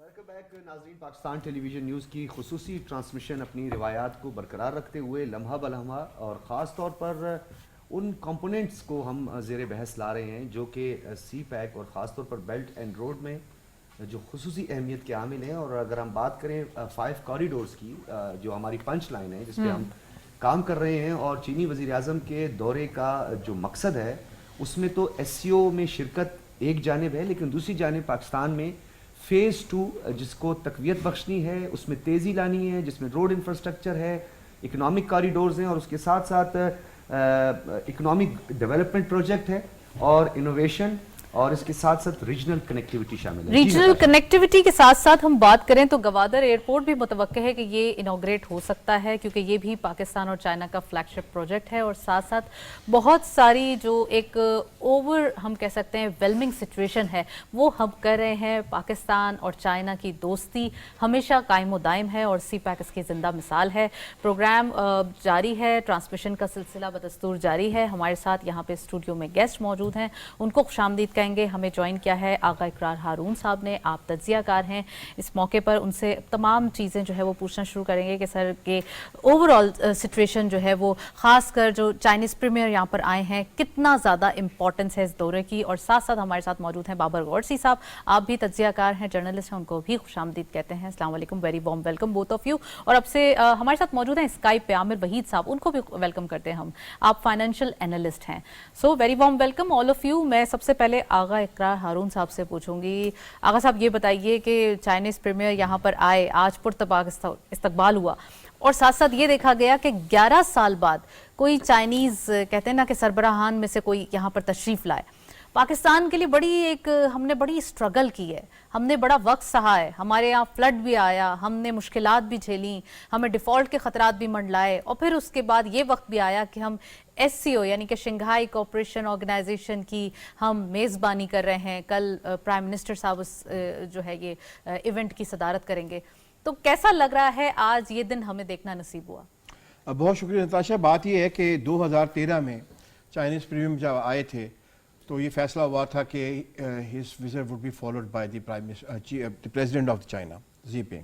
Welcome back ناظرین. پاکستان ٹیلی vision news کی خصوصی ٹرانسمیشن اپنی روایات کو برقرار رکھتے ہوئے لمحہ بلمحہ اور خاص طور پر ان کمپوننٹس کو ہم زیر بحث لا رہے ہیں جو کہ سی پیک اور خاص طور پر بیلٹ اینڈ روڈ میں جو خصوصی اہمیت کے عامل ہیں. اور اگر ہم بات کریں 5 کوریڈورز کی جو ہماری پنچ لائن ہے جس پہ ہم کام کر رہے ہیں, اور چینی وزیر اعظم کے دورے کا جو مقصد ہے اس میں تو ایس سی او میں شرکت ایک جانب ہے, لیکن دوسری جانب پاکستان میں فیز 2 جس کو تقویت بخشنی ہے, اس میں تیزی لانی ہے, جس میں روڈ انفراسٹرکچر ہے, اکنامک کاریڈورز ہیں, اور اس کے ساتھ ساتھ اکنامک ڈیولپمنٹ پروجیکٹ ہے, اور انوویشن, اور اس کے ساتھ ساتھ ریجنل کنیکٹیوٹی شامل ہے. ریجنل کنیکٹیوٹی کے ساتھ ساتھ ہم بات کریں تو گوادر ایئرپورٹ بھی متوقع ہے کہ یہ انوگریٹ ہو سکتا ہے, کیونکہ یہ بھی پاکستان اور چائنا کا فلیگ شپ پروجیکٹ ہے, اور ساتھ ساتھ بہت ساری جو ایک اوور ہم کہہ سکتے ہیں ویلمنگ سچویشن ہے وہ ہم کر رہے ہیں. پاکستان اور چائنا کی دوستی ہمیشہ قائم و دائم ہے اور سی پیک اس کی زندہ مثال ہے. پروگرام جاری ہے, ٹرانسمیشن کا سلسلہ بدستور جاری ہے. ہمارے ساتھ یہاں پہ اسٹوڈیو میں گیسٹ موجود ہیں, ان کو خوش آمدید کہیں گے. ہمیں جوائن کیا ہے آغا اقرار ہارون صاحب نے, آپ تجزیہ کار ہیں. اس موقع پر ان سے تمام چیزیں جو ہے وہ پوچھنا شروع کریں گے کہ سر کے اوور آل سچویشن جو ہے وہ خاص کر جو چائنیز پریمیئر یہاں پر آئے ہیں کتنا زیادہ امپورٹنس ہے اس دورے کی. اور ساتھ ساتھ ہمارے ساتھ موجود ہیں بابر غورسی صاحب, آپ بھی تجزیہ کار ہیں, جرنلسٹ ہیں, ان کو بھی خوش آمدید کہتے ہیں. السلام علیکم, very warm welcome both of you. اور اب سے ہمارے ساتھ موجود ہیں اسکائپ پہ عامر وحید صاحب, ان کو بھی ویلکم کرتے ہیں ہم. آپ فائنینشیل اینالسٹ ہیں. So very warm welcome all of you. میں سب سے پہلے آغا اقرار ہارون صاحب سے پوچھوں گی. آغا صاحب یہ بتائیے کہ چائنیز پریمیئر یہاں پر آئے, آج پرتپاک استقبال ہوا, اور ساتھ ساتھ یہ دیکھا گیا کہ 11 سال بعد کوئی چائنیز کہتے ہیں نا کہ سربراہان میں سے کوئی یہاں پر تشریف لائے. پاکستان کے لیے ہم نے بڑی اسٹرگل کی ہے, ہم نے بڑا وقت سہا ہے, ہمارے یہاں فلڈ بھی آیا, ہم نے مشکلات بھی جھیلیں, ہمیں ڈیفالٹ کے خطرات بھی منڈلائے, اور پھر اس کے بعد یہ وقت بھی آیا کہ ہم ایس سی او یعنی کہ شنگھائی کوآپریشن آرگنائزیشن کی ہم میزبانی کر رہے ہیں. کل پرائم منسٹر صاحب جو ہے یہ ایونٹ کی صدارت کریں گے. تو کیسا لگ رہا ہے آج یہ دن ہمیں دیکھنا نصیب ہوا؟ بہت شکریہ نتاشا. بات یہ ہے کہ 2013 میں چائنیز پریمیئر جب آئے تھے تو یہ فیصلہ ہوا تھا کہ his visit would be followed by the president of China Xi پنگ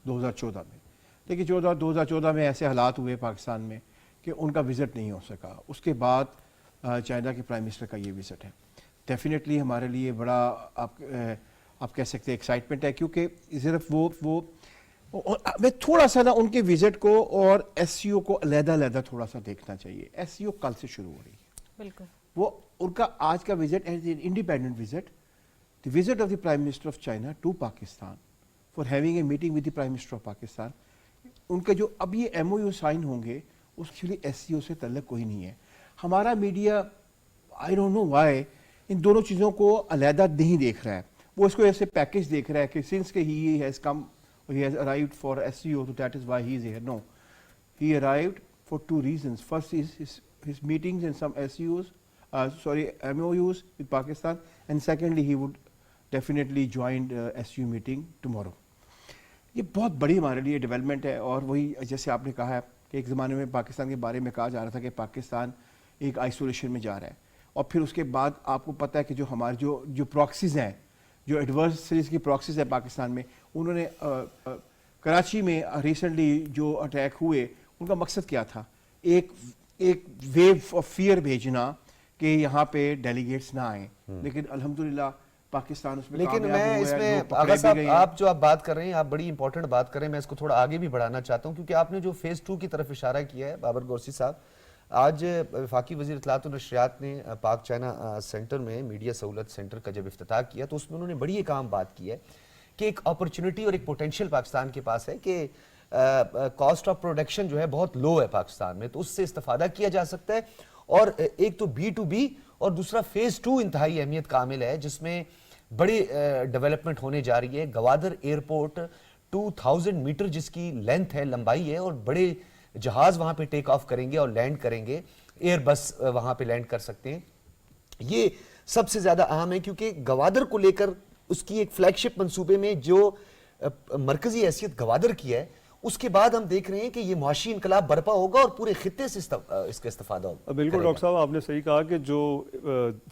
2014 میں. لیکن 2014 میں ایسے حالات ہوئے پاکستان میں کہ ان کا وزٹ نہیں ہو سکا. اس کے بعد چائنا کے پرائم منسٹر کا یہ وزٹ ہے. ڈیفینیٹلی ہمارے لیے بڑا آپ کہہ سکتے ہیں ایکسائٹمنٹ ہے, کیونکہ صرف وہ میں تھوڑا سا نا ان کے وزٹ کو اور ایس سی او کو علیحدہ تھوڑا سا دیکھنا چاہیے. ایس سی او کل سے شروع ہو رہی ہے, بالکل وہ ان کا آج کا visit as an independent visit, the visit of the prime minister of China to Pakistan for having a meeting with the prime minister of Pakistan. ان کے جو اب یہ ایم او یو سائن ہوں گے اس کے لیے ایس سی او سے تعلق کوئی نہیں ہے. ہمارا media I don't know why ان دونوں چیزوں کو علیحدہ نہیں دیکھ رہا ہے, وہ اس کو ایسے پیکج دیکھ رہا ہے کہ سنس کہ he has come he has arrived for SCO, so that is why he is here. No, he arrived for 2 reasons. First is his meetings and some SCOs, MOUs with Pakistan, and secondly he would definitely join SCO meeting tomorrow. یہ بہت بڑی ہمارے لیے development ہے. اور وہی جیسے آپ نے کہا ہے کہ ایک زمانے میں پاکستان کے بارے میں کہا جا رہا تھا کہ پاکستان ایک آئسولیشن میں جا رہا ہے, اور پھر اس کے بعد آپ کو پتہ ہے کہ جو ہمارے جو پراکسیز ہیں, جو ایڈورسریز کی پراکسیز ہیں پاکستان میں, انہوں نے کراچی میں ریسنٹلی جو اٹیک ہوئے ان کا مقصد کیا تھا؟ ایک ویو آف فیئر بھیجنا کہ یہاں پہ ڈیلیگیٹس نہ آئیں. لیکن الحمدللہ پاکستان اس میں لیکن کامیاب میں ہوا اس ہے. میں آغا صاحب آپ جو آپ بات کر رہے ہیں, آپ بڑی امپورٹنٹ بات کر رہے ہیں, میں اس کو تھوڑا آگے بھی بڑھانا چاہتا ہوں, کیونکہ آپ نے جو فیز 2 کی طرف اشارہ کیا ہے بابر غورسی صاحب, آج وفاقی وزیر اطلاعات و نشریات نے پاک چائنا سینٹر میں میڈیا سہولت سینٹر کا جب افتتاح کیا تو اس میں انہوں نے بڑی ایک عام بات کی ہے کہ ایک اپرچونٹی اور ایک پوٹینشیل پاکستان کے پاس ہے کہ کاسٹ آف پروڈکشن جو ہے بہت لو ہے پاکستان میں, تو اس سے استفادہ کیا جا سکتا ہے. اور ایک تو B2B اور دوسرا فیز 2 انتہائی اہمیت کا عامل ہے جس میں بڑی ڈیولپمنٹ ہونے جا رہی ہے. گوادر ایئرپورٹ 2000 میٹر جس کی لینتھ ہے, لمبائی ہے, اور بڑے جہاز وہاں پہ ٹیک آف کریں گے اور لینڈ کریں گے, ایئر بس وہاں پہ لینڈ کر سکتے ہیں. یہ سب سے زیادہ اہم ہے کیونکہ گوادر کو لے کر اس کی ایک فلیگ شپ منصوبے میں جو مرکزی حیثیت گوادر کی ہے اس کے بعد ہم دیکھ رہے ہیں کہ یہ معاشی انقلاب برپا ہوگا اور پورے خطے سے اس کا استفادہ ہوگا. بالکل ڈاکٹر صاحب آپ نے صحیح کہا کہ جو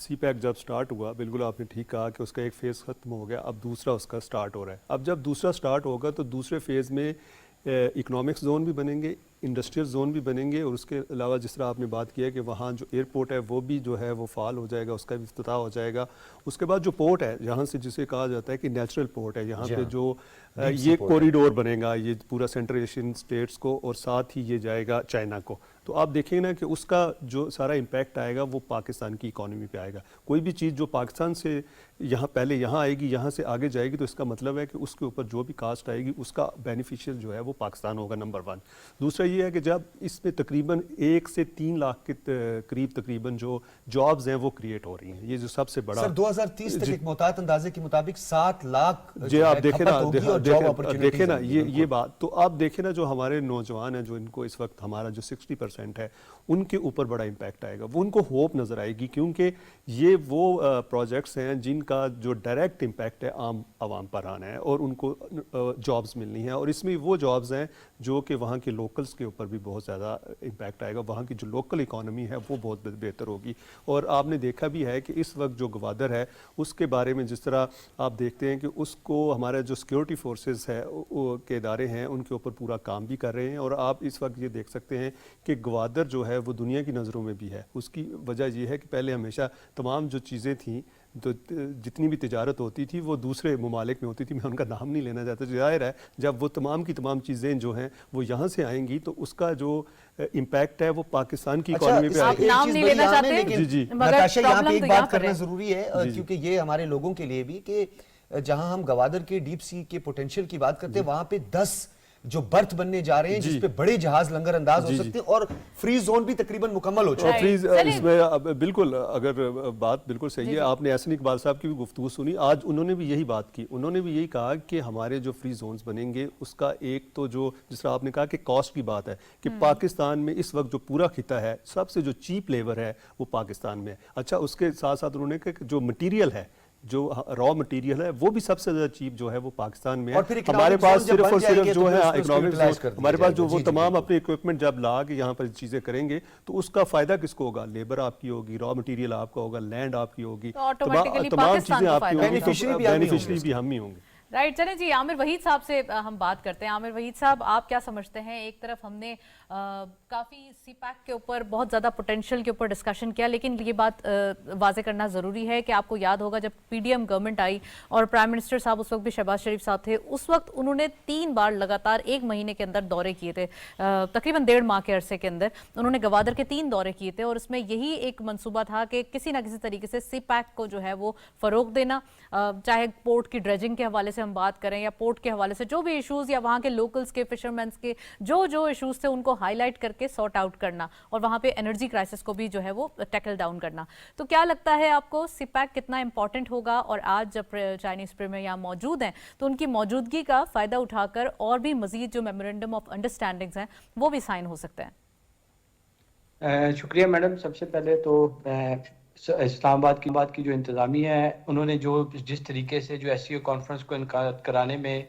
سی پیک جب سٹارٹ ہوا, بالکل آپ نے ٹھیک کہا کہ اس کا ایک فیز ختم ہو گیا, اب دوسرا اس کا سٹارٹ ہو رہا ہے. اب جب دوسرا سٹارٹ ہوگا تو دوسرے فیز میں اکنامکس زون بھی بنیں گے, انڈسٹریل زون بھی بنیں گے, اور اس کے علاوہ جس طرح آپ نے بات کیا کہ وہاں جو ایئرپورٹ ہے وہ بھی جو ہے وہ فعال ہو جائے گا, اس کا بھی افتتاح ہو جائے گا. اس کے بعد جو پورٹ ہے یہاں سے جسے کہا جاتا ہے کہ نیچرل پورٹ ہے, یہاں پہ جو یہ کوریڈور بنے گا یہ پورا سینٹرل ایشین اسٹیٹس کو, اور ساتھ ہی یہ جائے گا چائنا کو. تو آپ دیکھیں نا کہ اس کا جو سارا امپیکٹ آئے گا وہ پاکستان کی اکانومی پہ آئے گا. کوئی بھی چیز جو پاکستان سے پہلے یہاں آئے گی, یہاں سے آگے جائے گی, تو اس کا مطلب ہے کہ اس کے اوپر جو بھی کاسٹ آئے گی اس کا بینیفیشیل جو ہے وہ پاکستان ہوگا, نمبر 1. دوسرا یہ ہے کہ جب اس میں تقریباً 1 سے 3 لاکھ کے قریب تقریباً جو جابز ہیں وہ کریٹ ہو رہی ہیں. یہ جو سب سے بڑا سر 2030 تک ایک محتاط اندازے کے مطابق 7 لاکھ جی آپ دیکھیں نا یہ بات, تو آپ دیکھیں نا جو ہمارے نوجوان ہیں جو ان کو اس وقت ہمارا جو 60% ہے ان کے اوپر بڑا امپیکٹ آئے گا, وہ ان کو ہوپ نظر آئے گی, کیونکہ یہ وہ پروجیکٹس ہیں جن کا جو ڈائریکٹ امپیکٹ ہے عام عوام پر آنا ہے, اور ان کو جابز ملنی ہیں, اور اس میں وہ جابز ہیں جو کہ وہاں کے لوکلز کے اوپر بھی بہت زیادہ امپیکٹ آئے گا, وہاں کی جو لوکل اکانومی ہے وہ بہت بہتر ہوگی. اور آپ نے دیکھا بھی ہے کہ اس وقت جو گوادر ہے اس کے بارے میں جس طرح آپ دیکھتے ہیں کہ اس کو ہمارے جو سیکیورٹی فورسز ہے کے ادارے ہیں ان کے اوپر پورا کام بھی کر رہے ہیں, اور آپ اس وقت یہ دیکھ سکتے ہیں کہ گوادر جو ہے وہ دنیا کی نظروں میں بھی ہے. اس کی وجہ یہ ہے کہ پہلے ہمیشہ تمام جو چیزیں تھیں تو جتنی بھی تجارت ہوتی تھی وہ دوسرے ممالک میں ہوتی تھی, میں ان کا نام نہیں لینا چاہتا. ظاہر ہے جب وہ تمام کی تمام چیزیں جو ہیں وہ یہاں سے آئیں گی تو اس کا جو امپیکٹ ہے وہ پاکستان کی اکانومی پہ آئے گا. نام نہیں لینا چاہتے جی نتاشا یہاں پہ ایک بات کرنا ضروری ہے, کیونکہ یہ ہمارے لوگوں کے لیے بھی کہ جہاں ہم گوادر کے ڈیپ سی کے پوٹینشیل کی بات کرتے ہیں وہاں پہ 10 جو برتھ بننے جا رہے ہیں جس پہ بڑے جہاز لنگر انداز ہو سکتے ہیں, اور فری زون بھی تقریباً مکمل ہو چکا ہے. اس میں بالکل اگر بات بالکل صحیح ہے, آپ نے احسن اقبال صاحب کی بھی گفتگو سنی, آج انہوں نے بھی یہی بات کی, انہوں نے بھی یہی کہا کہ ہمارے جو فری زونز بنیں گے اس کا ایک تو جو جس طرح آپ نے کہا کہ کاسٹ کی بات ہے کہ پاکستان میں اس وقت جو پورا خطہ ہے سب سے جو چیپ لیبر ہے وہ پاکستان میں ہے. اچھا اس کے ساتھ ساتھ انہوں نے کہا کہ جو مٹیریل ہے جو را مٹیریل ہے وہ بھی سب سے زیادہ چیپ جو ہے وہ پاکستان میں ہے. ہمارے پاس صرف اور صرف جو ہے اکنامک ہمارے پاس جو وہ تمام اپنے اکوپمنٹ جب لا کے یہاں پر چیزیں کریں گے تو اس کا فائدہ کس کو ہوگا؟ لیبر آپ کی ہوگی, را مٹیریل آپ کا ہوگا, لینڈ آپ کی ہوگی, تمام چیزیں آپ کی ہوگی, تو بینیفیشری بھی ہم ہی ہوں گے. رائٹ. چلیں جی عامر وحید صاحب سے ہم بات کرتے ہیں. عامر وحید صاحب آپ کیا سمجھتے ہیں؟ ایک طرف ہم نے کافی سی پیک کے اوپر بہت زیادہ پوٹینشیل کے اوپر ڈسکشن کیا, لیکن یہ بات واضح کرنا ضروری ہے کہ آپ کو یاد ہوگا جب پی ڈی ایم گورنمنٹ آئی اور پرائم منسٹر صاحب اس وقت بھی شہباز شریف صاحب تھے, اس وقت انہوں نے 3 بار لگاتار 1 مہینے کے اندر دورے کیے تھے, تقریباً 1.5 ماہ کے عرصے کے اندر انہوں نے گوادر کے 3 دورے کیے تھے, اور اس میں یہی ایک منصوبہ تھا کہ کسی نہ کسی طریقے سے سی پیک کو جو ہے وہ فروغ دینا, چاہے پورٹ کی ڈریجنگ کے حوالے سے ہم بات کریں یا پورٹ کے حوالے سے جو بھی ایشوز یا وہاں کے لوکلز کے فشرمینز کے جو ایشوز تھے ان کو ہائی لائٹ کر کے سارٹ آؤٹ کرنا, اور وہاں پہ انرجی کرائسس کو بھی جو ہے وہ ٹیکل ڈاؤن کرنا. تو کیا لگتا ہے آپ کو سی پیک کتنا امپورٹنٹ ہوگا, اور آج جب چائنیز پریمیئر یہاں موجود ہیں تو ان کی موجودگی کا فائدہ اٹھا کر اور بھی مزید جو میمورینڈم آف انڈرسٹینڈنگز ہیں وہ بھی سائن ہو سکتے ہیں؟ شکریہ میڈم. سب سے پہلے تو اسلام آباد کی جو انتظامیہ ہے انہوں نے جس طریقے سے جو ایس سی او کانفرنس کو انعقاد کرانے میں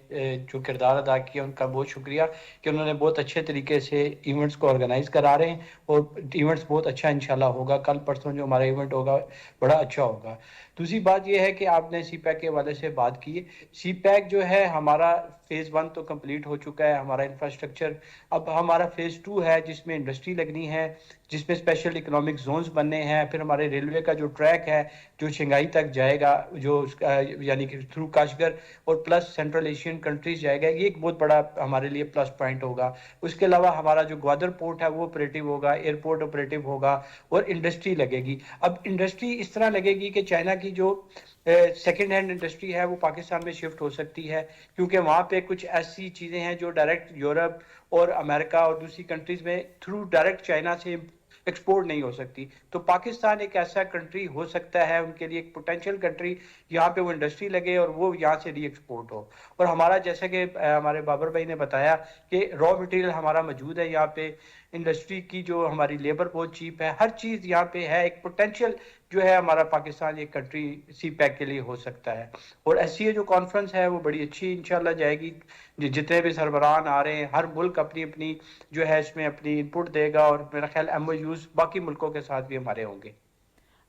جو کردار ادا کیا ان کا بہت شکریہ کہ انہوں نے بہت اچھے طریقے سے ایونٹس کو آرگنائز کرا رہے ہیں, اور ایونٹس بہت اچھا انشاءاللہ ہوگا. کل پرسوں جو ہمارا ایونٹ ہوگا بڑا اچھا ہوگا. دوسری بات یہ ہے کہ آپ نے سی پیک کے حوالے سے بات کی. سی پیک جو ہے ہمارا فیز 1 تو کمپلیٹ ہو چکا ہے, ہمارا انفراسٹرکچر. اب ہمارا فیز 2 ہے جس میں انڈسٹری لگنی ہے, جس میں اسپیشل اکنامک زونز بننے ہیں. پھر ہمارے ریلوے کا جو ٹریک ہے جو شنگھائی تک جائے گا, جو یعنی کہ تھرو کاشگر اور پلس سینٹرل ایشین کنٹریز جائے گا, یہ ایک بہت بڑا ہمارے لیے پلس پوائنٹ ہوگا. اس کے علاوہ ہمارا جو گوادر پورٹ ہے وہ آپریٹو ہوگا, ایئرپورٹ آپریٹو ہوگا, اور انڈسٹری لگے گی. اب انڈسٹری اس طرح لگے گی کہ چائنا کی جو سیکنڈ ہینڈ انڈسٹری ہے وہ پاکستان میں شفٹ ہو سکتی ہے, کیونکہ وہاں پہ کچھ ایسی چیزیں ہیں جو ڈائریکٹ یورپ اور امریکہ اور دوسری کنٹریز میں تھرو ڈائریکٹ چائنا سے ایکسپورٹ نہیں ہو سکتی. تو پاکستان ایک ایسا کنٹری ہو سکتا ہے ان کے لیے، ایک پوٹینشیل کنٹری، یہاں پہ وہ انڈسٹری لگے اور وہ یہاں سے ری ایکسپورٹ ہو. اور ہمارا جیسا کہ ہمارے بابر بھائی نے بتایا کہ را مٹیریل ہمارا موجود ہے یہاں پہ، انڈسٹری کی جو ہماری لیبر بہت چیپ ہے، ہر چیز یہاں پہ ہے. ایک پوٹینشیل جو ہے ہمارا پاکستان ایک کنٹری سی پیک کے لیے ہو سکتا ہے. اور ایس سی اے جو کانفرنس ہے وہ بڑی اچھی انشاءاللہ جائے گی. جتنے بھی سربراہان آ رہے ہیں، ہر ملک اپنی اپنی جو ہے اس میں اپنی انپٹ دے گا، اور میرا خیال ایم او یوز باقی ملکوں کے ساتھ بھی ہمارے ہوں گے.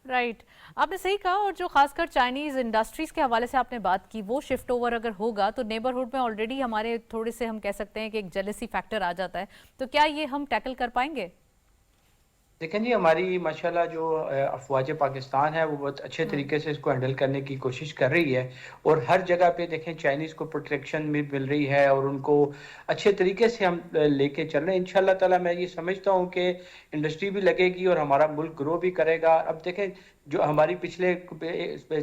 رائٹ، آپ نے صحیح کہا. اور جو خاص کر چائنیز انڈسٹریز کے حوالے سے آپ نے بات کی، وہ شفٹ اوور اگر ہوگا تو نیبرہڈ میں آلریڈی ہمارے تھوڑے سے ہم کہہ سکتے ہیں کہ ایک جیلسی فیکٹر آ جاتا ہے. تو کیا یہ ہم ٹیکل کر پائیں گے؟ دیکھیں جی، ہماری ماشاءاللہ جو افواج پاکستان ہے وہ بہت اچھے طریقے سے اس کو ہینڈل کرنے کی کوشش کر رہی ہے. اور ہر جگہ پہ دیکھیں چائنیز کو پروٹیکشن مل رہی ہے، اور ان کو اچھے طریقے سے ہم لے کے چل رہے ہیں. انشاءاللہ تعالی میں یہ سمجھتا ہوں کہ انڈسٹری بھی لگے گی اور ہمارا ملک گرو بھی کرے گا. اب دیکھیں جو ہماری پچھلے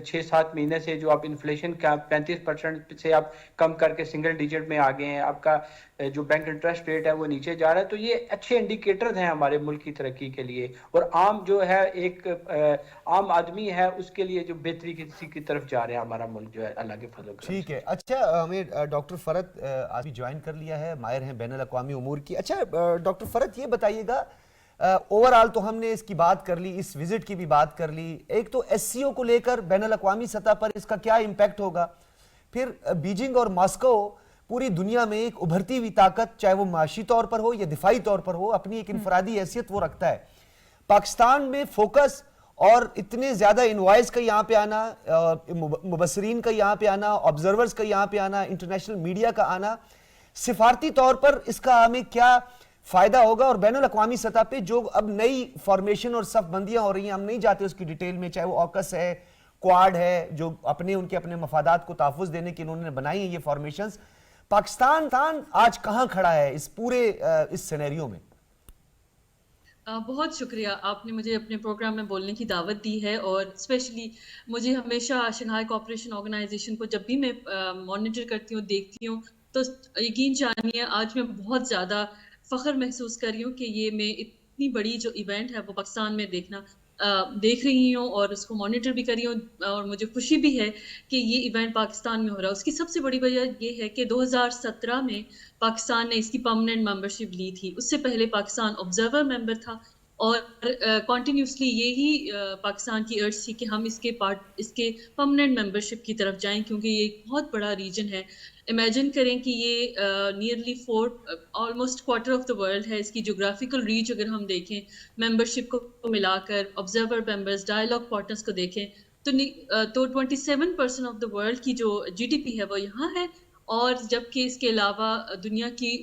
6-7 مہینے سے جو آپ انفلیشن کا 35% سے آپ کم کر کے سنگل ڈیجٹ میں آ گئے ہیں، آپ کا جو بینک انٹرسٹ ریٹ ہے وہ نیچے جا رہا ہے. تو یہ اچھے انڈیکیٹرز ہیں ہمارے ملک کی ترقی کے لیے. اور عام جو ہے ایک عام آدمی ہے اس کے لیے جو بہتری کی طرف جا رہے ہیں ہمارا ملک جو ہے اللہ کے فضل و کرم سے. ٹھیک ہے. اچھا، ہمیں ڈاکٹر فرت آج بھی جوائن کر لیا ہے، ماہر ہیں بین الاقوامی امور کی. اچھا ڈاکٹر فرت، یہ بتائیے گا، اوورآل تو ہم نے اس کی بات کر لی، اس وزٹ کی بھی بات کر لی. ایک تو ایس سی او کو لے کر بین الاقوامی سطح پر اس کا کیا امپیکٹ ہوگا؟ پھر بیجنگ اور ماسکو پوری دنیا میں ایک ابھرتی ہوئی طاقت، چاہے وہ معاشی طور پر ہو یا دفاعی طور پر ہو، اپنی ایک انفرادی حیثیت وہ رکھتا ہے. پاکستان میں فوکس اور اتنے زیادہ انوائز کا یہاں پہ آنا، مبصرین کا یہاں پہ آنا، آبزرورز کا یہاں پہ آنا، انٹرنیشنل میڈیا کا آنا، سفارتی طور پر اس کا ہمیں کیا فائدہ ہوگا؟ اور بین الاقوامی سطح پہ جو اب نئی فارمیشن اور صف بندیاں ہو رہی ہیں، ہم نہیں جاتے اس کی ڈیٹیل میں، چاہے وہ اوکس ہے، کوارڈ ہے، جو ان کے اپنے مفادات کو تحفظ دینے کے انہوں نے بنائی ہیں یہ فارمیشنز. پاکستان آج کہاں کھڑا ہے اس پورے اس سینیریو میں؟ بہت شکریہ، آپ نے مجھے اپنے پروگرام میں بولنے کی دعوت دی ہے. اور اسپیشلی مجھے ہمیشہ شنگھائی کوآپریشن آرگنائزیشن کو جب بھی میں مانیٹر کرتی ہوں، دیکھتی ہوں، تو یقین جانیے آج میں بہت زیادہ فخر محسوس کر رہی ہوں کہ یہ میں اتنی بڑی جو ایونٹ ہے وہ پاکستان میں دیکھ رہی ہوں اور اس کو مانیٹر بھی کر رہی ہوں. اور مجھے خوشی بھی ہے کہ یہ ایونٹ پاکستان میں ہو رہا ہے. اس کی سب سے بڑی وجہ یہ ہے کہ 2017 میں پاکستان نے اس کی پرماننٹ ممبرشپ لی تھی. اس سے پہلے پاکستان آبزرور ممبر تھا، اور کنٹینیوسلی یہی پاکستان کی ارج تھی کہ ہم اس کے پرماننٹ ممبرشپ کی طرف جائیں، کیونکہ یہ ایک بہت بڑا ریجن ہے. امیجن کریں کہ یہ nearly almost quarter of the world ہے. اس کی جغرافیکل ریچ اگر ہم دیکھیں، ممبرشپ کو ملا کر، آبزرور ممبرز، ڈائیلاگ پارٹنرز کو دیکھیں تو 27% آف دا ورلڈ کی جو جی ڈی پی ہے وہ یہاں ہے. اور جبکہ اس کے علاوہ دنیا کی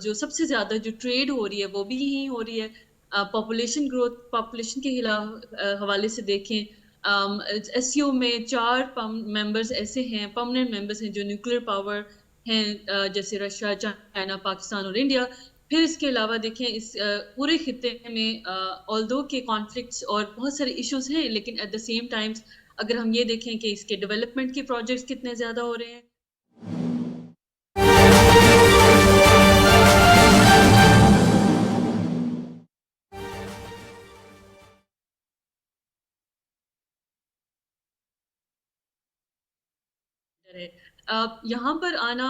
جو سب سے زیادہ جو ٹریڈ ہو رہی ہے وہ بھی یہیں ہو رہی ہے. پاپولیشن گروتھ، پاپولیشن کے حوالے سے دیکھیں، ایس سی او میں 4 ممبرز ایسے ہیں، پرماننٹ ممبرز ہیں جو نیوکلیر پاور ہیں، جیسے رشیا، چائنا، پاکستان اور انڈیا. پھر اس کے علاوہ دیکھیں اس پورے خطے میں آلدو کے کانفلکٹس اور بہت سارے ایشوز ہیں، لیکن ایٹ دا سیم ٹائمز اگر ہم یہ دیکھیں کہ اس کے ڈیولپمنٹ کے پروجیکٹس کتنے زیادہ ہو رہے ہیں. یہاں پر آنا،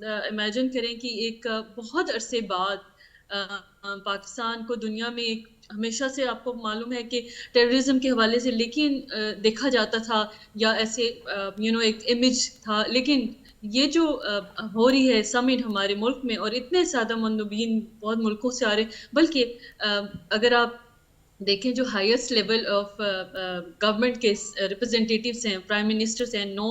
امیجن کریں کہ ایک بہت عرصے بعد پاکستان کو دنیا میں ایک ہمیشہ سے آپ کو معلوم ہے کہ ٹیررزم کے حوالے سے لیکن دیکھا جاتا تھا یا ایسے ایک امیج تھا، لیکن یہ جو ہو رہی ہے سمٹ ہمارے ملک میں، اور اتنے زیادہ مندوبین بہت ملکوں سے آ رہے ہیں، بلکہ اگر آپ دیکھیں جو ہائیسٹ لیول آف گورنمنٹ کے ریپرزینٹیٹیوز ہیں، پرائم منسٹرز ہیں، 9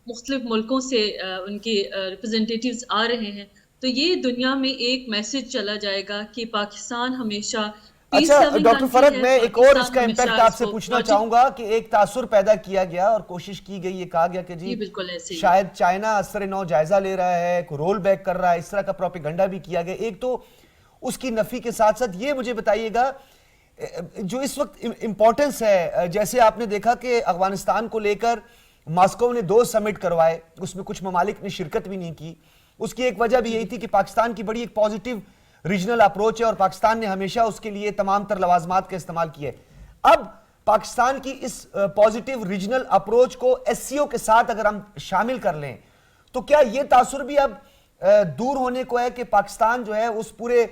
مختلف ملکوں سے ان کے ریپرزینٹیٹیوز آ رہے ہیں. تو یہ دنیا میں ایک میسج چلا جائے گا کہ پاکستان ہمیشہ. اچھا ڈاکٹر فرت، میں ایک اور اس کا امپیکٹ آپ سے پوچھنا چاہوں گا کہ ایک تاثر پیدا کیا گیا اور کوشش کی گئی، یہ کہا گیا کہ جی شاید چائنا اثر نو جائزہ لے رہا ہے، کوئی رول بیک کر رہا ہے، اس طرح کا پروپیگنڈا بھی کیا گیا. ایک تو اس کی نفی کے ساتھ ساتھ یہ مجھے بتائیے گا جو اس وقت امپورٹنس ہے، جیسے آپ نے دیکھا کہ افغانستان کو لے کر ماسکو نے 2 سمٹ کروائے، اس میں کچھ ممالک نے شرکت بھی نہیں کی. اس کی ایک وجہ بھی یہی تھی کہ پاکستان کی بڑی ایک پازیٹیو ریجنل اپروچ ہے اور پاکستان نے ہمیشہ اس کے لیے تمام تر لوازمات کا استعمال کیا ہے. اب پاکستان کی اس پازیٹیو ریجنل اپروچ کو ایس سی او کے ساتھ اگر ہم شامل کر لیں تو کیا یہ تاثر بھی اب دور ہونے کو ہے کہ پاکستان جو ہے اس پورے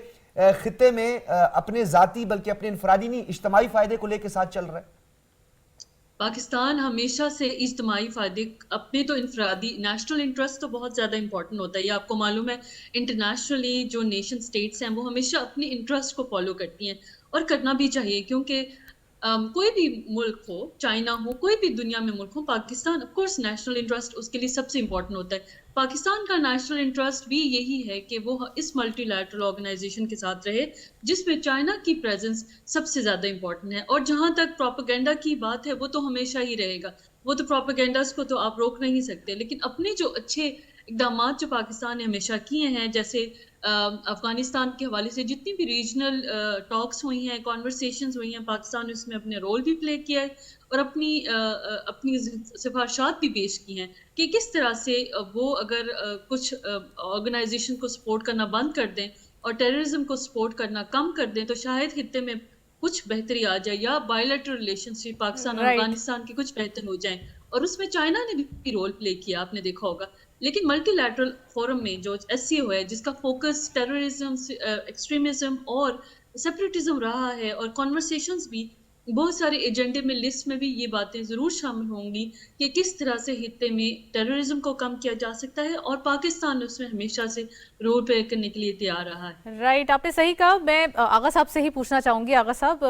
خطے میں اپنے ذاتی بلکہ اپنے انفرادی نہیں اجتماعی فائدے کو لے کے ساتھ چل رہا ہے؟ پاکستان ہمیشہ سے اجتماعی فائدے اپنے تو انفرادی نیشنل انٹرسٹ تو بہت زیادہ امپورٹنٹ ہوتا ہے. یہ آپ کو معلوم ہے انٹرنیشنلی جو نیشن سٹیٹس ہیں وہ ہمیشہ اپنی انٹرسٹ کو فالو کرتی ہیں اور کرنا بھی چاہیے, کیونکہ کوئی بھی ملک ہو, چائنا ہو, کوئی بھی دنیا میں ملک ہو, Pakistan of course national interest اس کے لیے سب سے امپورٹنٹ ہوتا ہے. پاکستان کا نیشنل انٹرسٹ بھی یہی ہے کہ وہ اس ملٹی لیٹرل آرگنائزیشن کے ساتھ رہے جس میں چائنا کی پریزنس سب سے زیادہ امپورٹنٹ ہے. اور جہاں تک پروپیگنڈا کی بات ہے وہ تو ہمیشہ ہی رہے گا, وہ تو پروپیگنڈاز کو تو آپ روک نہیں سکتے, لیکن اپنے جو اچھے اقدامات جو پاکستان نے ہمیشہ کیے ہیں, جیسے افغانستان کے حوالے سے جتنی بھی ریجنل ٹاکس ہوئی ہیں, کانورسیشنز ہوئی ہیں, پاکستان نے اس میں اپنے رول بھی پلے کیا ہے اور اپنی سفارشات بھی پیش کی ہیں کہ کس طرح سے وہ اگر کچھ آرگنائزیشن کو سپورٹ کرنا بند کر دیں اور ٹیررزم کو سپورٹ کرنا کم کر دیں تو شاید خطے میں کچھ بہتری آ جائے, یا بائیلیٹرل ریلیشن شپ پاکستان اور افغانستان کے کچھ بہتر ہو جائیں. اور اس میں چائنا نے بھی رول پلے کیا, آپ نے دیکھا ہوگا. لیکن ملٹی لیٹرل فورم میں جو ایس سی او ہے جس کا فوکس ٹیررزم, ایکسٹریمزم اور سیپریٹزم رہا ہے, اور کانورسیشنز بھی بہت سارے ایجنڈے میں لسٹ میں بھی یہ باتیں ضرور شامل ہوں گی کہ کس طرح سے خطے میں ٹیررزم کو کم کیا جا سکتا ہے, اور پاکستان اس میں ہمیشہ سے رول پلے کرنے کے لیے تیار رہا ہے. رائٹ, آپ نے صحیح کہا. میں آغا صاحب سے ہی پوچھنا چاہوں گی. آغا صاحب,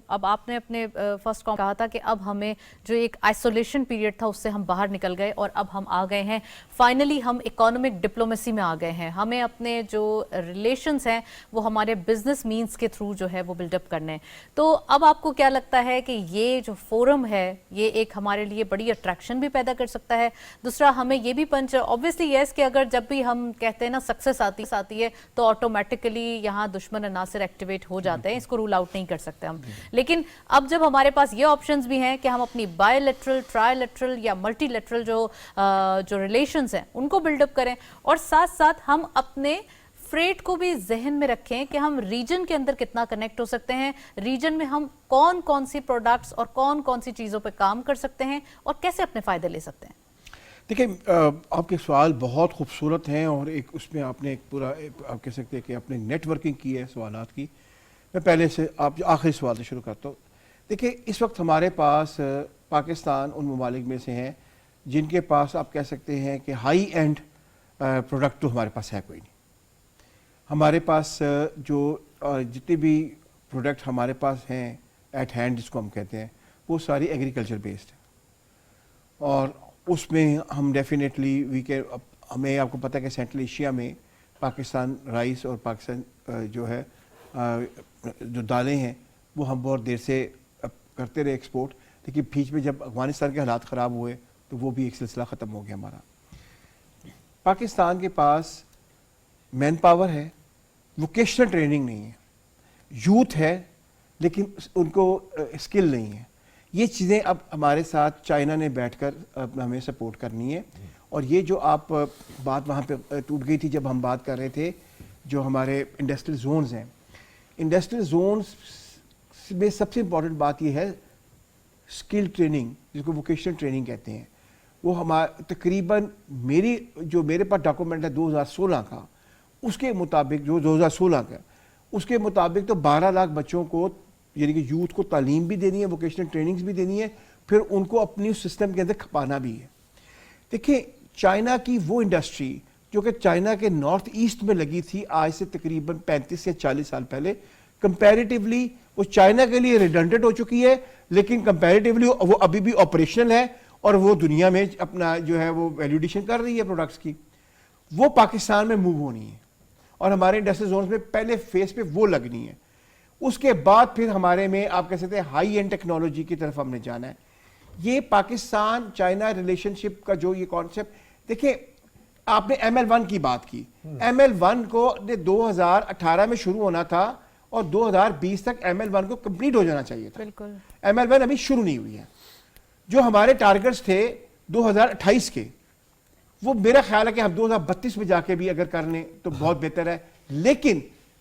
اب آپ نے اپنے فرسٹ کام کہا تھا کہ اب ہمیں جو ایک آئسولیشن پیریڈ تھا اس سے ہم باہر نکل گئے اور اب ہم آ گئے ہیں فائنلی, ہم اکانومک ڈپلومیسی میں آ گئے ہیں. ہمیں اپنے جو ریلیشنز ہیں وہ ہمارے بزنس مینز کے تھرو جو ہے وہ بلڈ اپ کرنے ہیں. تو اب آپ کو کیا لگتا ہے کہ یہ جو فورم ہے یہ ایک ہمارے لیے بڑی اٹریکشن بھی پیدا کر سکتا ہے؟ دوسرا, ہمیں یہ بھی پنچ obviously yes کہ اگر جب بھی ہم کہتے ہیں نا سکسیس آتی ہے تو آٹومیٹکلی یہاں دشمن عناصر ایکٹیویٹ ہو جاتے ہیں, اس کو رول آؤٹ نہیں کر سکتے ہم. لیکن اب جب ہمارے پاس یہ آپشنز بھی ہیں کہ ہم اپنی بائی لیٹرل, ٹرائی لیٹرل یا ملٹی لیٹرل جو ریلیشنز ہیں ان کو بلڈ اپ کریں, اور ساتھ ساتھ ہم اپنے فریٹ کو بھی ذہن میں رکھیں کہ ہم ریجن کے اندر کتنا کنیکٹ ہو سکتے ہیں, ریجن میں ہم کون کون سی پروڈکٹس اور کون کون سی چیزوں پہ کام کر سکتے ہیں اور کیسے اپنے فائدے لے سکتے ہیں. دیکھیں, آپ کے سوال بہت خوبصورت ہیں اور ایک اس میں آپ نے ایک پورا آپ کہہ سکتے ہیں کہ آپ نے نیٹ ورکنگ کی ہے سوالات کی. میں پہلے سے آپ جو آخری سوال سے شروع کرتا ہوں. دیکھیں, اس وقت ہمارے پاس پاکستان ان ممالک میں سے ہیں جن کے پاس آپ کہہ سکتے ہیں کہ ہائی اینڈ پروڈکٹ تو ہمارے پاس ہے کوئی نہیں. ہمارے پاس جو جتنے بھی پروڈکٹ ہمارے پاس ہیں ایٹ ہینڈ جس کو ہم کہتے ہیں وہ ساری ایگریکلچر بیسڈ ہے, اور اس میں ہم ڈیفینیٹلی ہمیں آپ کو پتہ ہے کہ سینٹرل ایشیا میں پاکستان رائس اور پاکستان جو ہے جو دالیں ہیں وہ ہم بہت دیر سے کرتے رہے ایکسپورٹ, لیکن بیچ میں جب افغانستان کے حالات خراب ہوئے تو وہ بھی ایک سلسلہ ختم ہو گیا ہمارا. پاکستان کے پاس مین پاور ہے, ووکیشنل ٹریننگ نہیں ہے, یوتھ ہے لیکن ان کو اسکل نہیں ہے. یہ چیزیں اب ہمارے ساتھ چائنا نے بیٹھ کر ہمیں سپورٹ کرنی ہے. اور یہ جو آپ بات وہاں پہ ٹوٹ گئی تھی جب ہم بات کر رہے تھے جو ہمارے انڈسٹریل زونز ہیں, انڈسٹریل زونز میں سب سے امپورٹنٹ بات یہ ہے اسکل ٹریننگ جس کو ووکیشنل ٹریننگ کہتے ہیں. وہ ہمارا تقریباً میرے پاس ڈاکومنٹ ہے 2016 کا, اس کے مطابق جو 2016 کا اس کے مطابق تو 12 لاکھ بچوں کو یعنی کہ یوتھ کو تعلیم بھی دینی ہے, ووکیشنل ٹریننگز بھی دینی ہے, پھر ان کو اپنی سسٹم کے اندر کھپانا بھی ہے. دیکھیں, چائنا کی وہ انڈسٹری جو کہ چائنا کے نارتھ ایسٹ میں لگی تھی آج سے تقریباً 35 یا 40 سال پہلے, کمپیریٹیولی وہ چائنا کے لیے ریڈنڈنٹ ہو چکی ہے, لیکن کمپیریٹیولی وہ ابھی بھی آپریشنل ہے اور وہ دنیا میں اپنا جو ہے وہ ویلیوڈیشن کر رہی ہے پروڈکٹس کی. وہ پاکستان میں موو ہونی ہے اور ہمارے انڈسٹریل زونز میں پہلے فیس پہ وہ لگنی ہے. اس کے بعد پھر ہمارے میں آپ کہہ سکتے ہیں ہائی اینڈ ٹیکنالوجی کی طرف ہم نے جانا ہے. یہ پاکستان چائنا ریلیشن شپ کا جو یہ کانسیپٹ, دیکھیں آپ نے ML1 کی بات کی, ML1 کو 2018 میں شروع ہونا تھا اور 2020 تک ML1 کو کمپلیٹ ہو جانا چاہیے تھا. بالکل, ML1 ابھی شروع نہیں ہوئی ہے. جو ہمارے ٹارگٹس تھے 2028 کے, وہ میرا خیال ہے کہ ہم 2032 میں جا کے بھی اگر کر لیں تو بہت بہتر ہے. لیکن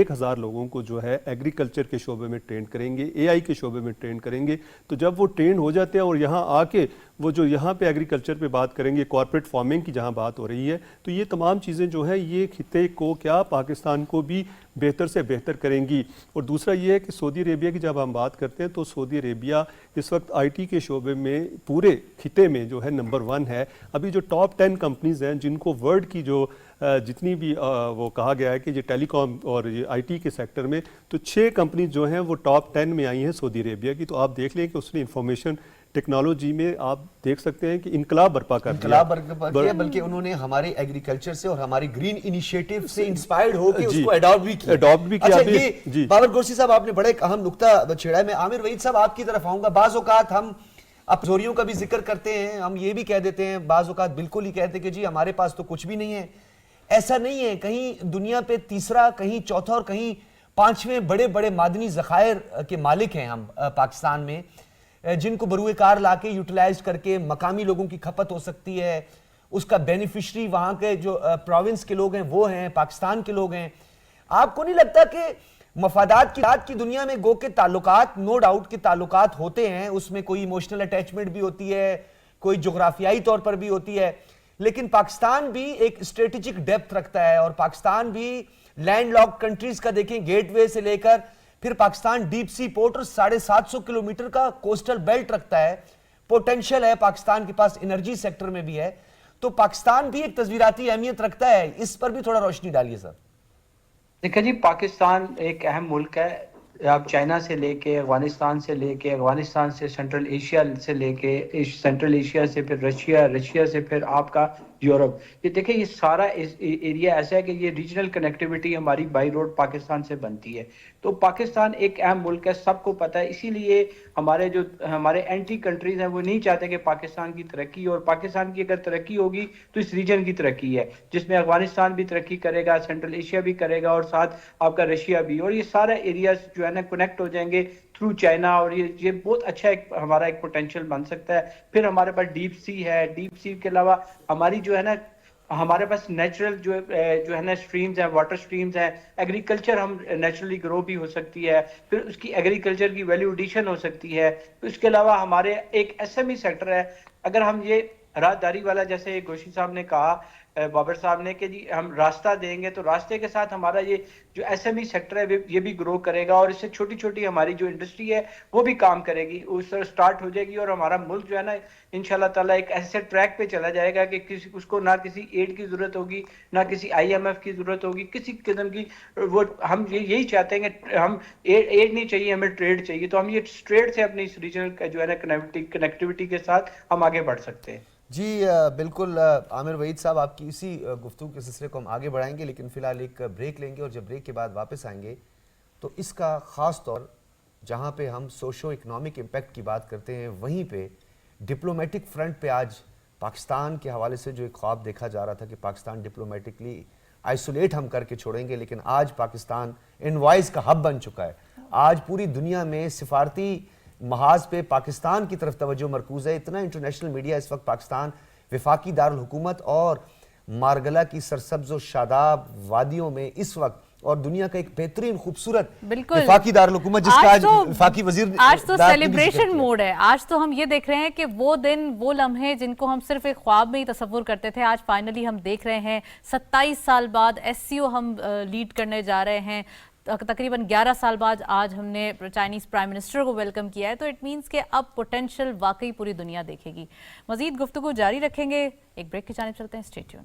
1000 لوگوں کو جو ہے ایگریکلچر کے شعبے میں ٹرین کریں گے, AI کے شعبے میں ٹرین کریں گے. تو جب وہ ٹرین ہو جاتے ہیں اور یہاں آ کے وہ جو یہاں پہ ایگریکلچر پہ بات کریں گے, کارپوریٹ فارمنگ کی جہاں بات ہو رہی ہے, تو یہ تمام چیزیں جو ہیں یہ خطے کو کیا پاکستان کو بھی بہتر سے بہتر کریں گی. اور دوسرا یہ ہے کہ سعودی عربیہ کی جب ہم بات کرتے ہیں تو سعودی عربیہ اس وقت IT کے شعبے میں پورے خطے میں جو ہے نمبر 1 ہے. ابھی جو ٹاپ 10 کمپنیز ہیں جن کو ورلڈ کی جو جتنی بھی وہ کہا گیا ہے کہ یہ ٹیلی کام اور یہ IT کے سیکٹر میں, تو 6 کمپنیز جو ہیں وہ ٹاپ 10 میں آئی ہیں سعودی عربیہ کی. تو آپ دیکھ لیں کہ اس نے انفارمیشن ٹیکنالوجی میں آپ دیکھ سکتے ہیں کہ انقلاب برپا کر دیا. بلکہ انہوں نے ہمارے ایگریکلچر سے اور ہماری گرین انیشیٹو سے انسپائرڈ ہو کے اس کو اڈاپٹ بھی کیا. اچھا, یہ بابر گورسی صاحب آپ نے بڑا ایک اہم نقطہ چھیڑا ہے. میں عامر وحید صاحب آپ کی طرف آؤں گا. بعض اوقات ہم اپزوریوں کا بھی ذکر کرتے ہیں, ہم یہ بھی کہہ دیتے ہیں, بعض اوقات بالکل ہی کہتے ہیں کہ جی ہمارے پاس تو کچھ بھی نہیں ہے. ایسا نہیں ہے. کہیں دنیا پہ تیسرا, کہیں چوتھا اور کہیں 5ویں بڑے بڑے معدنی ذخائر کے مالک ہیں ہم پاکستان میں, جن کو بروئے کار لا کے یوٹیلائز کر کے مقامی لوگوں کی کھپت ہو سکتی ہے. اس کا بینیفیشری وہاں کے جو پروونس کے لوگ ہیں وہ ہیں, پاکستان کے لوگ ہیں. آپ کو نہیں لگتا کہ مفادات کی دنیا میں گو کے تعلقات, نو ڈاؤٹ کے تعلقات ہوتے ہیں, اس میں کوئی ایموشنل اٹیچمنٹ بھی ہوتی ہے, کوئی جغرافیائی طور پر بھی ہوتی ہے, لیکن پاکستان بھی ایک اسٹریٹجک ڈیپتھ رکھتا ہے, اور پاکستان بھی لینڈ لاک کنٹریز کا دیکھیں گیٹ وے سے لے کر پھر پاکستان ڈیپ سی پورٹ اور 750 کلومیٹر کا کوسٹل بیلٹ رکھتا ہے. پوٹینشل ہے پاکستان کے پاس, انرجی سیکٹر میں بھی ہے. تو پاکستان بھی ایک تصویراتی اہمیت رکھتا ہے, اس پر بھی تھوڑا روشنی ڈالیے سر. دیکھیں جی, پاکستان ایک اہم ملک ہے. آپ چائنا سے لے کے افغانستان سے لے کے, افغانستان سے سینٹرل ایشیا سے لے کے, سینٹرل ایشیا سے پھر رشیا, رشیا سے پھر آپ کا یورپ. یہ دیکھیں یہ سارا ایریا ایسا ہے کہ یہ ریجنل کنیکٹیوٹی ہماری بائی روڈ پاکستان سے بنتی ہے. تو پاکستان ایک اہم ملک ہے, سب کو پتہ ہے. اسی لیے ہمارے اینٹی کنٹریز ہیں وہ نہیں چاہتے کہ پاکستان کی ترقی, اور پاکستان کی اگر ترقی ہوگی تو اس ریجن کی ترقی ہے, جس میں افغانستان بھی ترقی کرے گا, سینٹرل ایشیا بھی کرے گا, اور ساتھ آپ کا رشیا بھی, اور یہ سارا ایریاز جو ہے نا کنیکٹ ہو جائیں گے تھرو چائنا. اور یہ بہت اچھا ہمارا ایک پوٹینشیل بن سکتا ہے. پھر ہمارے پاس ڈیپ سی ہے. ڈیپ سی کے علاوہ ہماری جو ہے نا, ہمارے پاس نیچرل جو ہے نا سٹریمز ہیں, واٹر سٹریمز ہیں. ایگریکلچر ہم نیچرلی گرو بھی ہو سکتی ہے, پھر اس کی ایگریکلچر کی ویلیو ایڈیشن ہو سکتی ہے. اس کے علاوہ ہمارے ایک SME سیکٹر ہے. اگر ہم یہ راہداری والا, جیسے گوشی صاحب نے کہا, بابر صاحب نے, کہ جی ہم راستہ دیں گے تو راستے کے ساتھ ہمارا یہ جو SME سیکٹر ہے یہ بھی گرو کرے گا, اور اس سے چھوٹی چھوٹی ہماری جو انڈسٹری ہے وہ بھی کام کرے گی, اس طرح سٹارٹ ہو جائے گی. اور ہمارا ملک جو ہے نا انشاءاللہ تعالیٰ ایک ایسے ٹریک پہ چلا جائے گا کہ اس کو نہ کسی ایڈ کی ضرورت ہوگی, نہ کسی IMF کی ضرورت ہوگی, کسی قسم کی. وہ ہم یہی چاہتے ہیں کہ ہم ایڈ نہیں چاہیے, ہمیں ٹریڈ چاہیے. تو ہم یہ ٹریڈ سے اپنی اس ریجنل جو ہے نا کنیکٹیوٹی کے ساتھ ہم آگے بڑھ سکتے ہیں. جی بالکل عامر وحید صاحب, آپ کی اسی گفتگو کے سلسلے کو ہم آگے بڑھائیں گے, لیکن فی الحال ایک بریک لیں گے, اور جب بریک کے بعد واپس آئیں گے تو اس کا خاص طور جہاں پہ ہم سوشو اکنامک امپیکٹ کی بات کرتے ہیں, وہیں پہ ڈپلومیٹک فرنٹ پہ آج پاکستان کے حوالے سے جو ایک خواب دیکھا جا رہا تھا کہ پاکستان ڈپلومیٹکلی آئسولیٹ ہم کر کے چھوڑیں گے, لیکن آج پاکستان انوائس کا ہب بن چکا ہے. آج پوری دنیا میں سفارتی محاذ پہ پاکستان کی طرف توجہ مرکوز ہے. اتنا انٹرنیشنل میڈیا اس وقت پاکستان, وفاقی دارالحکومت اور مارگلہ کی سرسبز و شاداب وادیوں میں اس وقت, اور دنیا کا ایک بہترین خوبصورت وفاقی دارالحکومت جس کا آج وفاقی وزیر, آج تو سیلیبریشن موڈ ہے. آج تو ہم یہ دیکھ رہے ہیں کہ وہ دن, وہ لمحے جن کو ہم صرف ایک خواب میں ہی تصور کرتے تھے, آج فائنلی ہم دیکھ رہے ہیں. 27 سال بعد SCO ہم لیڈ کرنے جا رہے ہیں. تقریباً 11 سال بعد آج ہم نے چائنیز پرائم منسٹر کو ویلکم کیا ہے. تو اٹ مینس کہ اب پوٹینشیل واقعی پوری دنیا دیکھے گی. مزید گفتگو جاری رکھیں گے, ایک بریک کی جانب چلتے ہیں. Stay tune.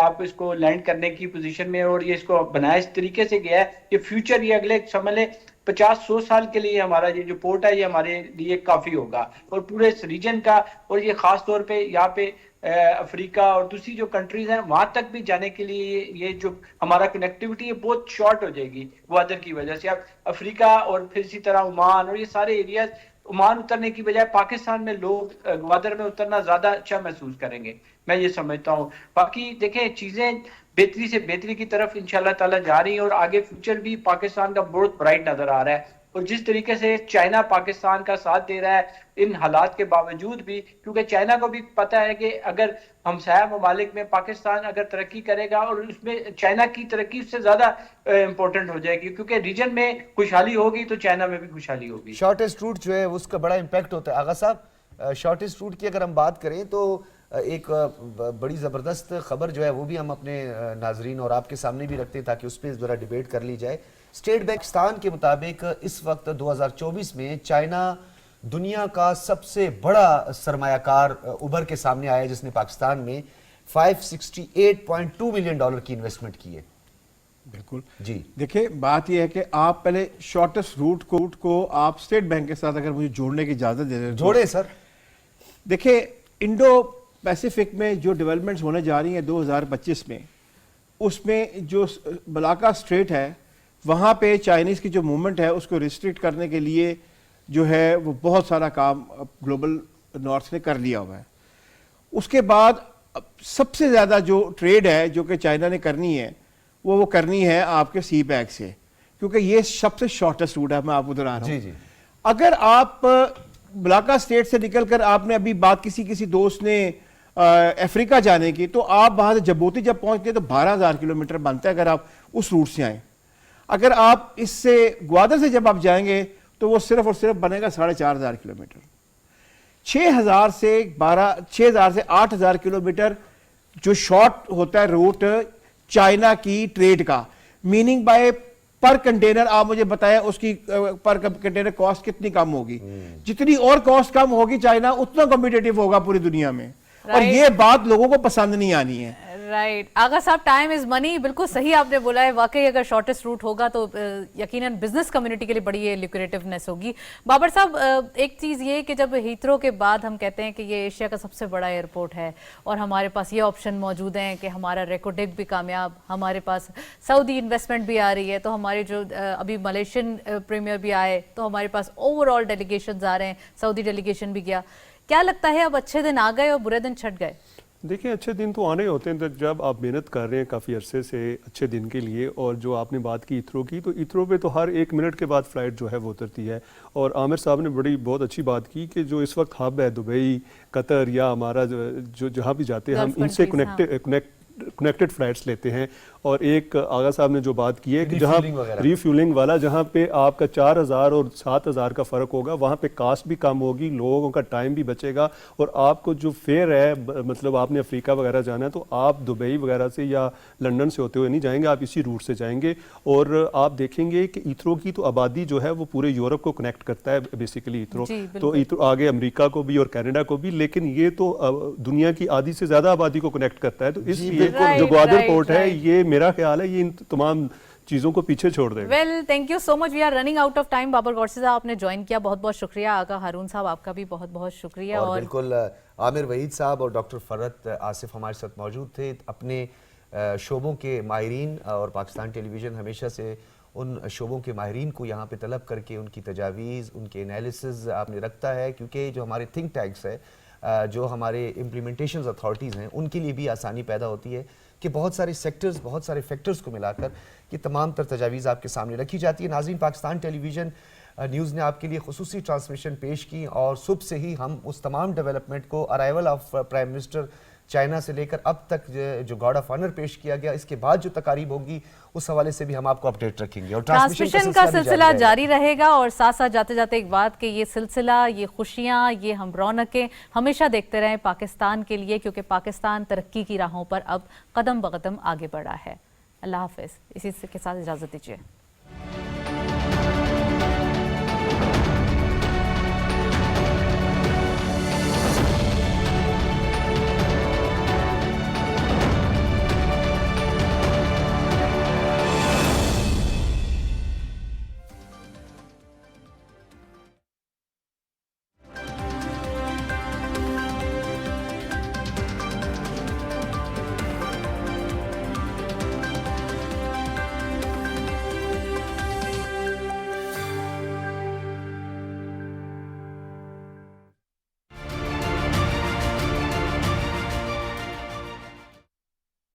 آپ اس کو لینڈ کرنے کی پوزیشن میں، اور یہ اس کو بنایا اس طریقے سے گیا ہے کہ فیوچر یہ اگلے سمجھ لیں 50-100 سال کے لیے ہمارا یہ جو پورٹ ہے یہ ہمارے لیے کافی ہوگا، اور پورے اس ریجن کا، اور یہ خاص طور پہ یہاں پہ افریقہ اور دوسری جو کنٹریز ہیں وہاں تک بھی جانے کے لیے یہ جو ہمارا کنیکٹیوٹی ہے بہت شارٹ ہو جائے گی گوادر کی وجہ سے۔ اب افریقہ اور پھر اسی طرح عمان اور یہ سارے ایریاز، عمان اترنے کی بجائے پاکستان میں لوگ گوادر میں اترنا زیادہ اچھا محسوس کریں گے، میں یہ سمجھتا ہوں۔ باقی دیکھیں چیزیں بہتری سے بہتری کی طرف انشاءاللہ تعالی جا رہی ہیں، اور آگے فیوچر بھی پاکستان کا بہت برائٹ نظر آ رہا ہے، اور جس طریقے سے چائنا پاکستان کا ساتھ دے رہا ہے ان حالات کے باوجود بھی، کیونکہ چائنا کو بھی پتہ ہے کہ اگر ہمسایہ ممالک میں پاکستان اگر ترقی کرے گا، اور اس میں چائنا کی ترقی اس سے زیادہ امپورٹنٹ ہو جائے گی، کیونکہ ریجن میں خوشحالی ہوگی تو چائنا میں بھی خوشحالی ہوگی۔ شارٹیسٹ روٹ جو ہے اس کا بڑا امپیکٹ ہوتا ہے۔ آغا صاحب شارٹیسٹ روٹ کی اگر ہم بات کریں تو ایک بڑی زبردست خبر جو ہے وہ بھی ہم اپنے ناظرین اور آپ کے سامنے بھی رکھتے ہیں تاکہ اس پہ ذرا ڈیبیٹ کر لی جائے۔ اسٹیٹ بینک پاکستان کے مطابق اس وقت 2024 میں چائنا دنیا کا سب سے بڑا سرمایہ کار ابھر کے سامنے آیا ہے، جس نے پاکستان میں $568.2 ملین کی انویسٹمنٹ کی ہے۔ بالکل جی دیکھیں بات یہ ہے کہ آپ پہلے شارٹیسٹ روٹ کو آپ اسٹیٹ بینک کے ساتھ اگر مجھے جوڑنے کی اجازت دے دیں جوڑے سر۔ دیکھیں انڈو پیسیفک میں جو ڈیولپمنٹس ہونے جا رہی ہیں 2025 میں، اس میں جو ملاکا اسٹریٹ ہے وہاں پہ چائنیز کی جو موومنٹ ہے اس کو ریسٹرکٹ کرنے کے لیے جو ہے وہ بہت سارا کام گلوبل نارتھ نے کر لیا ہوا ہے۔ اس کے بعد سب سے زیادہ جو ٹریڈ ہے جو کہ چائنا نے کرنی ہے وہ کرنی ہے آپ کے سی پیک سے، کیونکہ یہ سب سے شارٹیسٹ روٹ ہے۔ میں آپ ادھر آ رہا ہوں۔ اگر آپ ملاکا اسٹیٹ سے نکل کر آپ نے ابھی بات کسی دوست نے افریقہ جانے کی، تو آپ وہاں سے جبوتی جب پہنچتے ہیں تو 12,000 کلومیٹر بنتا ہے اگر آپ اس روٹ سے آئیں۔ اگر آپ اس سے گوادر سے جب آپ جائیں گے تو وہ صرف اور صرف بنے گا 4,500 کلومیٹر۔ 6,000 سے 8,000 کلومیٹر جو شارٹ ہوتا ہے روٹ چائنا کی ٹریڈ کا، میننگ بائی پر کنٹینر آپ مجھے بتائیں اس کی پر کنٹینر کاسٹ کتنی کم ہوگی۔ جتنی اور کاسٹ کم ہوگی چائنا اتنا کمپیٹیٹو ہوگا پوری دنیا میں، اور یہ بات لوگوں کو پسند نہیں آنی ہے۔ رائٹ آغا صاحب، ٹائم از منی، بالکل صحیح آپ نے بولا ہے۔ واقعی اگر شارٹیسٹ روٹ ہوگا تو یقیناً بزنس کمیونٹی کے لیے بڑی لیکریٹونیس ہوگی۔ بابر صاحب ایک چیز یہ کہ جب ہیتھرو کے بعد ہم کہتے ہیں کہ یہ ایشیا کا سب سے بڑا ایئرپورٹ ہے اور ہمارے پاس یہ آپشن موجود ہیں کہ ہمارا ریکوڈک بھی کامیاب، ہمارے پاس سعودی انویسٹمنٹ بھی آ رہی ہے، تو ہمارے جو ابھی ملیشین پریمیئر بھی آئے، تو ہمارے پاس اوور آل ڈیلیگیشنز آ رہے ہیں، سعودی ڈیلیگیشن بھی گیا۔ کیا لگتا ہے اب اچھے دن آ گئے اور برے دن چھٹ گئے؟ دیکھیں اچھے دن تو آنے ہوتے ہیں جب آپ محنت کر رہے ہیں کافی عرصے سے اچھے دن کے لیے، اور جو آپ نے بات کی ایتھرو کی، تو ایتھرو پہ تو ہر 1 منٹ کے بعد فلائٹ جو ہے وہ اترتی ہے، اور عامر صاحب نے بہت اچھی بات کی کہ جو اس وقت ہب ہے دبئی، قطر یا ہمارا جو جہاں بھی جاتے ہیں ہم ان سے کنیکٹڈ فلائٹس لیتے ہیں، اور ایک آغا صاحب نے جو بات کی ہے کہ جہاں ری فیولنگ والا جہاں پہ آپ کا 4,000 اور 7,000 کا فرق ہوگا، وہاں پہ کاسٹ بھی کم ہوگی، لوگوں کا ٹائم بھی بچے گا، اور آپ کو جو فیئر ہے مطلب آپ نے افریقہ وغیرہ جانا ہے تو آپ دبئی وغیرہ سے یا لنڈن سے ہوتے ہوئے نہیں جائیں گے، آپ اسی روٹ سے جائیں گے، اور آپ دیکھیں گے کہ ایتھرو کی تو آبادی جو ہے وہ پورے یورپ کو کنیکٹ کرتا ہے بیسیکلی ایتھرو، تو ایتھرو آگے امریکہ کو بھی اور کینیڈا کو بھی، لیکن یہ تو دنیا کی آدھی سے زیادہ آبادی کو کنیکٹ کرتا ہے، تو اس لیے جو گوادر پورٹ ہے یہ میرا خیال ہے یہ ان تمام چیزوں کو پیچھے چھوڑ دے گا۔ Well thank you so much, we are running out of time. Babar Ghorsi صاحب آپ نے جوائن کیا، بہت بہت شکریہ۔ آغا ہارون صاحب آپ کا بھی بہت بہت شکریہ، اور بالکل عامر وحید صاحب اور ڈاکٹر فرت آصف ہمارے ساتھ موجود تھے، اپنے شعبوں کے ماہرین، اور پاکستان ٹیلی ویژن ہمیشہ سے ان شعبوں کے ماہرین کو یہاں پہ طلب کر کے ان کی تجاویز، ان کے انالیسز آپ نے رکھتا ہے، کیونکہ جو ہمارے تھنک ٹینکس ہے، جو ہمارے امپلیمنٹیشنز اتھارٹیز ہیں، ان کے لیے بھی آسانی پیدا ہوتی ہے کہ بہت سارے سیکٹرز، بہت سارے فیکٹرز کو ملا کر یہ تمام تر تجاویز آپ کے سامنے رکھی جاتی ہے۔ ناظرین، پاکستان ٹیلی ویژن نیوز نے آپ کے لیے خصوصی ٹرانسمیشن پیش کی، اور صبح سے ہی ہم اس تمام ڈیولپمنٹ کو، arrival of prime minister China سے لے کر اب تک جو گارڈ آف آنر پیش کیا گیا، اس کے بعد جو تقاریب ہوگی اس حوالے سے بھی ہم آپ کو اپڈیٹ رکھیں گے، اور ٹرانسمیشن کا سلسلہ جاری رہے گا، اور ساتھ ساتھ جاتے جاتے ایک بات کہ یہ سلسلہ، یہ خوشیاں، یہ ہم رونقیں ہمیشہ دیکھتے رہیں پاکستان کے لیے، کیونکہ پاکستان ترقی کی راہوں پر اب قدم بقدم آگے بڑھا ہے۔ اللہ حافظ، اسی کے ساتھ اجازت دیجیے۔